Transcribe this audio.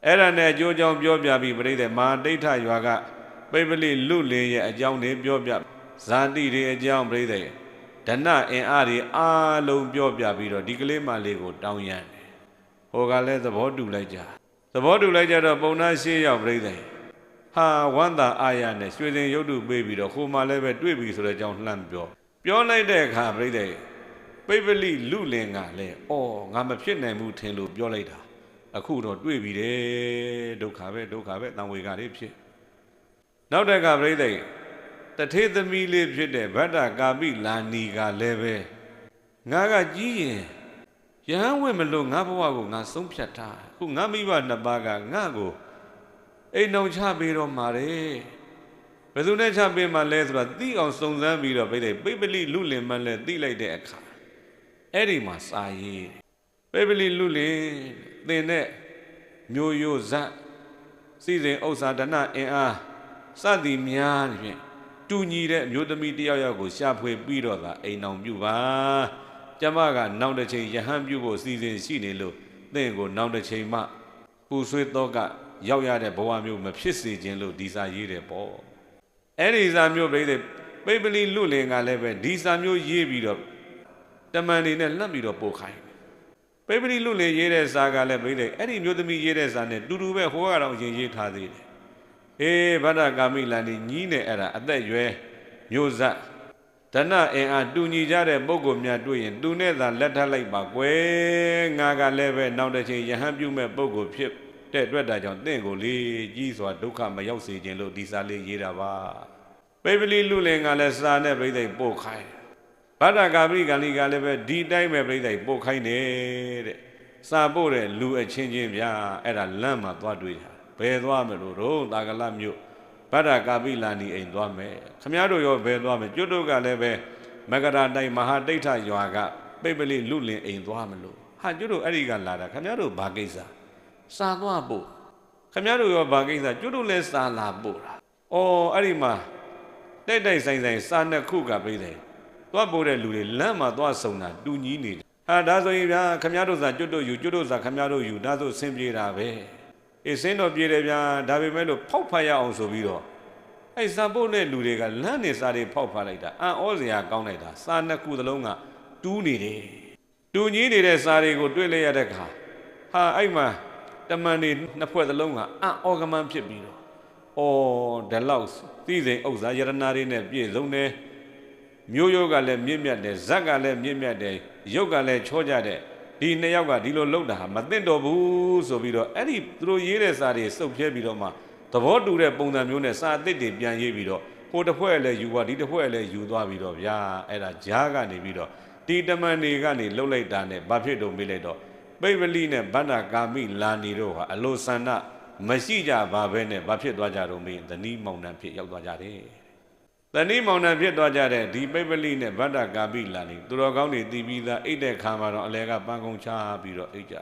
အဲ့ဒါနဲ့အကျိုးကြောင့်ပြောပြပြီးပြိဿမဟာဒိဋ္ဌရွာကပိပလိလူလင်ရဲ့အကြောင်းတွေပြောပြဇာတိတွေအကြောင်းပြိဿဓနအင်အားတွေအားလုံးပြောပြပြီးတော့ဒီကလေးမလေးကိုတောင်းရန်တယ်ဟိုကလည်းသဘောတူလိုက်ကြတော့ပုံနာရှေ့ရောက်ပြိဿဟာဝန္တာအာရနဲ့ရွှေစင်ရုပ်တုပေးပြီးတော့ဟိုမှလည်းပဲတွေ့ပြီဆိုတဲ့အကြောင်းလှမ်းပြောလိုက်တဲ့အခါပြိဿပိပလိလူလင်ကလည်းအော်ငါမဖြစ်နိုင်ဘူးထင်လို့ပြောလိုက်တာအခုတော့တွေ့ပြီတယ်ဒုက္ခပဲတန်ဝေကလေးဖြစ်နောက်တက်ကပြိဿတထေသမီးလေးဖြစ်တဲ့ဗတ္တကာပိလာနီကလည်းပဲငါကကြီးရင်ယဟန်ဝင်မလို့ငါဘဝကိုငါဆုံးဖြတ်ထားခုငါမိဘနှစ်ပါးကငါ့ကိုအိမ်အောင်ချပေးတော့မှာတယ်ဘယ်သူနဲ့ချပေးမှလဲဆိုတော့သိအောင်စုံစမ်းပြီးတော့ပိပလိလူလင်မှလည်းသိလိုက်တဲ့အခါအဲ့ဒီမှာစာရေးပိပလိလူလင်သင်တဲ့မျိုးရိုးဇတ်စီစဉ်ဥစ္စာဒနအင်အားစသည်များဖြင့်တူညီတဲ့မျိုးသမီးတယောက်ကိုရှာဖွေပြီးတော့သာအိမ်အောင်ပြုပါကျမကနောက်တစ်ချိန်ယဟန်ပြုဖို့စီစဉ်ရှိနေလို့သင်ကိုနောက်တစ်ချိန်မှပူဆွေးတော့ကရောက်ရတဲ့ဘဝမျိုးမဖြစ်စေခြင်းလို့ဒီစာရေးတယ်ပေါ့အဲ့ဒီစာမျိုးပိပလိလူလင်ကလည်းပဲဒီစာမျိုးရေးပြီးတော့တမန်တွေနဲ့လှမ်းပြီးတော့ပို့ခိုင်းပိပလိလူလင်ရေးတဲ့စာကလည်းအဲ့ဒီမျိုးသမီးရေးတဲ့စာနဲ့တူတူပဲဟိုကတော့ရင်ရေးထားသေးတယ်အေးဗတ္တကာမိလန်ဒီညီးနဲ့အဲ့ဒါအသက်ရွယ်မျိုးဇတ်ဓနအင်အားတူညီကြတဲ့ပုဂ္ဂိုလ်များတွေ့ရင်သူနဲ့သာလက်ထပ်လိုက်ပါကွယ်ငါကလည်းပဲနောက်တစ်ချိန်ယဟန်ပြုမဲ့ပုဂ္ဂိုလ်ဖြစ်တဲ့အတွက်ဒါကြောင့်တင့်ကိုလေကြီးစွာဒုက္ခမရောက်စေခြင်းလို့ဒီစာလေးရေးတာပါပိပလိလူလင်ကလည်းစာနဲ့ပြိဿပို့ခိုင်းဗတ္တကာပိကံလီကလည်းပဲဒီတိုင်းပဲပြိဿပို့ခိုင်းတဲ့စာပို့တဲ့လူအချင်းချင်းဗျာအဲ့ဒါလမ်းမှာသွားတွေ့တာဘယ်သွားမလို့တော့တာကလမြို့ဗတ္တကာပိလာနီအိမ်သွားမယ်ခမည်းတော်ရောဘယ်သွားမယ်ကျွတ်တို့ကလည်းပဲမကရာတိုင်မဟာဒိဋ္ဌရွာကပိပလိလူလင်အိမ်သွားမလို့ဟာကျွတ်တို့အဲ့ဒီကလာတာခမည်းတော်ဘာကိစ္စစာသွားပို့ခမည်းတော်ရောဘာကိစ္စကျွတ်တို့လည်းစာလာပို့တာအော်အဲ့ဒီမှာတိုက်ဆိုင်စာနှစ်ခုကပြိတယ်သွားပို့တဲ့လူတွေလမ်းမှာသွားဆုံတာတူညီနေတယ်ဟာဒါဆိုရင်ဗျာခမည်းတော်စာကျွတ်တို့စာခမည်းတော်ယူဒါဆိုဆင်းပြေတာပဲအေးစင်းတော့ပြေတယ်ဗျာဒါပေမဲ့လို့ဖောက်ဖတ်ရအောင်ဆိုပြီးတော့အဲ့စာပို့တဲ့လူတွေကလမ်းနေစာတွေဖောက်ဖတ်လိုက်တာအံ့ဩစရာကောင်းလိုက်တာစာနှစ်ခုသလုံးကတူးနေတယ်တူညီနေတဲ့စာတွေကိုတွေ့လိုက်ရတဲ့အခါဟာအဲ့မှာတမန်တွေနှစ်ဖွဲ့သလုံးကအံ့ဩကမှန်းဖြစ်ပြီးတော့အော်ဒီလောက်သိစဉ်ဥစ္စာယရနာတွေနဲ့ပြည့်စုံတယ်မျိုးရိုးကလည်းမြင့်မြတ်တယ်ဇက်ကလည်းမြင့်မြတ်တယ်ရုပ်ကလည်းချောကြတဲ့ဒီနှစ်ယောက်ကဒီလိုလုပ်တာဟာမသိတော့ဘူးဆိုပြီးတော့အဲ့ဒီသူတို့ရေးတဲ့စာတွေစုပ်ဖြဲပြီးတော့မှသဘောတူတဲ့ပုံစံမျိုးနဲ့စာအသစ်တွေပြန်ရေးပြီးတော့ဟိုတစ်ဖွဲ့လည်းယူသွားဒီတစ်ဖွဲ့လည်းယူသွားပြီးတော့ဗျာအဲ့ဒါဂျားကနေပြီးတော့ဒီတမန်တွေကနေလှုပ်လိုက်တာနဲ့ဘာဖြစ်တော့မေးလိုက်တော့ပိပလိနဲ့ဗတ္တကာမိလာနီတို့ဟာအလိုဆန္ဒမရှိကြပါဘဲနဲ့ဘာဖြစ်သွားကြတော့မေးသနီးမောင်နှံဖြစ်ရောက်သွားကြတယ်သနီးမောင်နှံဖြစ်သွားကြတဲ့ဒီပိပလိနဲ့ဗတ္တကာမိလာနီသူတော်ကောင်းတွေတည်ပြီးသားအိတ်တဲ့ခါမှာတော့အလဲကပန်းကုန်းချပြီးတော့အိတ်ကြ